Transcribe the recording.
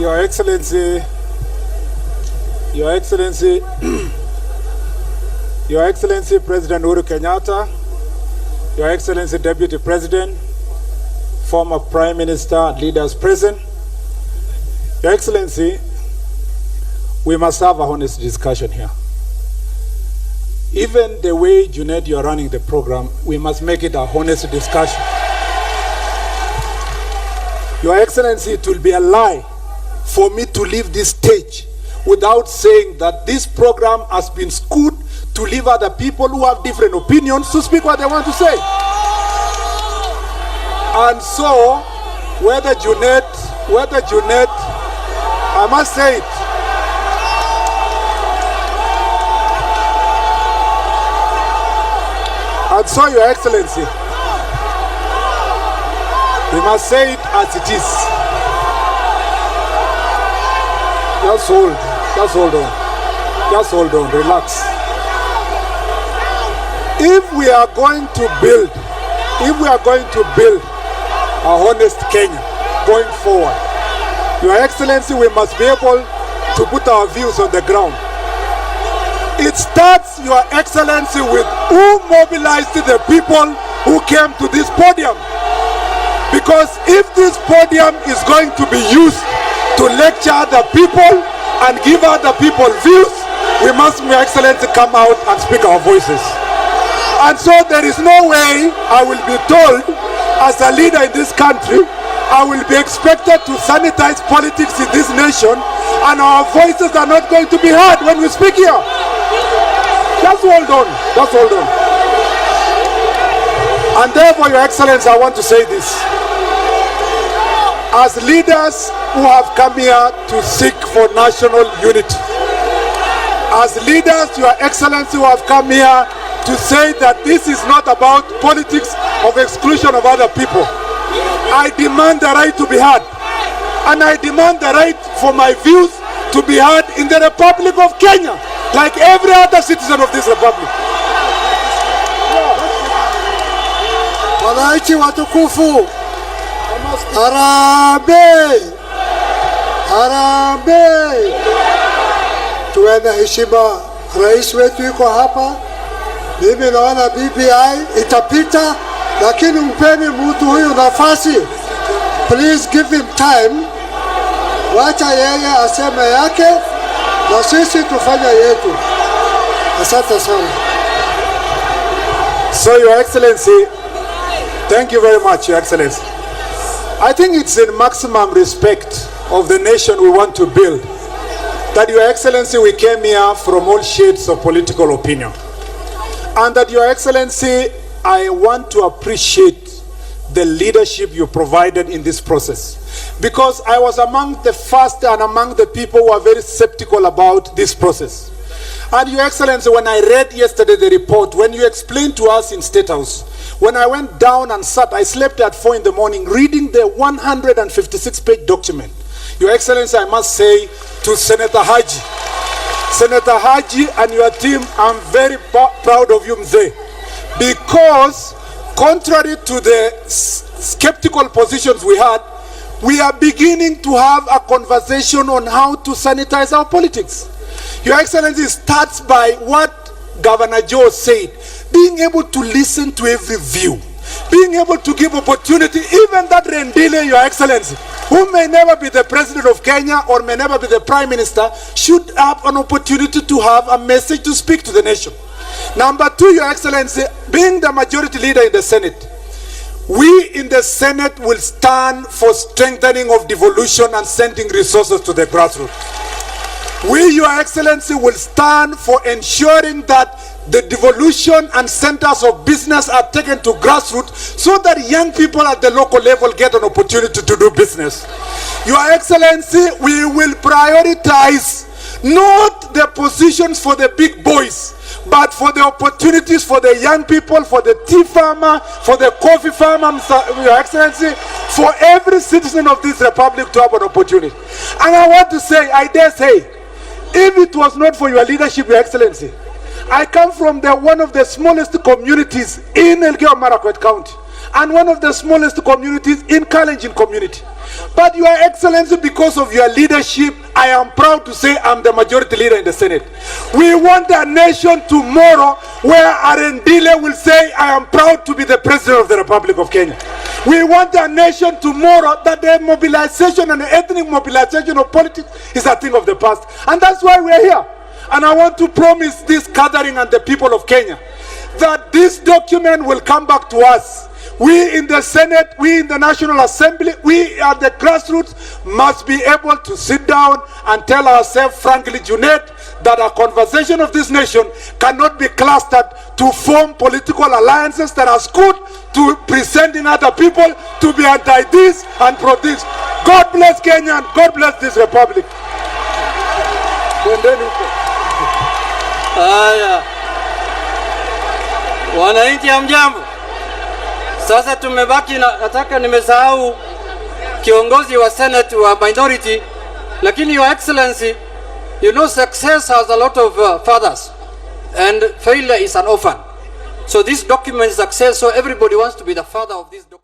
Your Excellency, Your Excellency President Uhuru Kenyatta, Your Excellency Deputy President, former Prime Minister, leaders present, Your Excellency, we must have a honest discussion here. Even the way, Junaid, you are running the program, we must make it a honest discussion. Your Excellency, it will be a lie for me to leave this stage without saying that this program has been skewed to leave other people who have different opinions to speak what they want to say. And so, whether Junaid, I must say it. And so, Your Excellency, we must say it as it is. Just hold on, relax. If we are going to build a honest Kenya going forward, Your Excellency, we must be able to put our views on the ground. It starts, Your Excellency, with who mobilized the people who came to this podium. Because if this podium is going to be used to lecture other people and give other people views, we must, Your Excellency, come out and speak our voices. And so there is no way I will be told, as a leader in this country, I will be expected to sanitize politics in this nation, and our voices are not going to be heard when we speak here. Just hold on. And therefore, Your Excellency, I want to say this. As leaders who have come here to seek for national unity, as leaders, Your Excellency, who have come here to say that this is not about politics of exclusion of other people, I demand the right to be heard. And I demand the right for my views to be heard in the Republic of Kenya, like every other citizen of this republic. Wananchi watukufu, harambee, harambee. Tuwe na heshima, rais wetu yuko hapa. Mimi naona BBI itapita, lakini mpeni mtu huyu nafasi. Please give him time. Wacha yeye aseme yake na sisi tufanye yetu. Asante sana. So, Your Excellency, thank you very much, Your Excellency. I think it's in maximum respect of the nation we want to build that, Your Excellency, we came here from all shades of political opinion. And that, Your Excellency, I want to appreciate the leadership you provided in this process. Because I was among the first and among the people who are very skeptical about this process. And, Your Excellency, when I read yesterday the report, when you explained to us in State House, when I went down and sat, I slept at 4 in the morning reading the 156-page document. Your Excellency, I must say to Senator Haji and your team, I'm very proud of you, Mzee. Because contrary to the skeptical positions we had, we are beginning to have a conversation on how to sanitize our politics. Your Excellency, starts by what Governor Joe said, being able to listen to every view, being able to give opportunity, even that Rendile, Your Excellency, who may never be the President of Kenya or may never be the Prime Minister, should have an opportunity to have a message to speak to the nation. Number 2, Your Excellency, being the majority leader in the Senate, we in the Senate will stand for strengthening of devolution and sending resources to the grassroots. We, Your Excellency, will stand for ensuring that the devolution and centers of business are taken to grassroots so that young people at the local level get an opportunity to do business. Your Excellency, we will prioritize not the positions for the big boys, but for the opportunities for the young people, for the tea farmer, for the coffee farmer, Your Excellency, for every citizen of this republic to have an opportunity. And I want to say, I dare say, if it was not for your leadership, Your Excellency, I come from one of the smallest communities in Elgeyo Marakwet County. and one of the smallest communities in Kalenjin community. But Your Excellency, because of your leadership, I am proud to say I'm the majority leader in the Senate. We want a nation tomorrow where Arendile will say, I am proud to be the President of the Republic of Kenya. We want a nation tomorrow that the mobilization and the ethnic mobilization of politics is a thing of the past. And that's why we are here. And I want to promise this gathering and the people of Kenya that this document will come back to us. We in the Senate, we in the National Assembly, we at the grassroots must be able to sit down and tell ourselves frankly, Junet, that a conversation of this nation cannot be clustered to form political alliances that are good to presenting other people to be anti this and pro this. God bless Kenya and God bless this republic. Haya, wananchi hamjambo. Sasa tumebaki nataka nimesahau kiongozi wa Senate wa minority, lakini Your Excellency, you know success has a lot of fathers and failure is an orphan. So this document is success, so everybody wants to be the father of this document.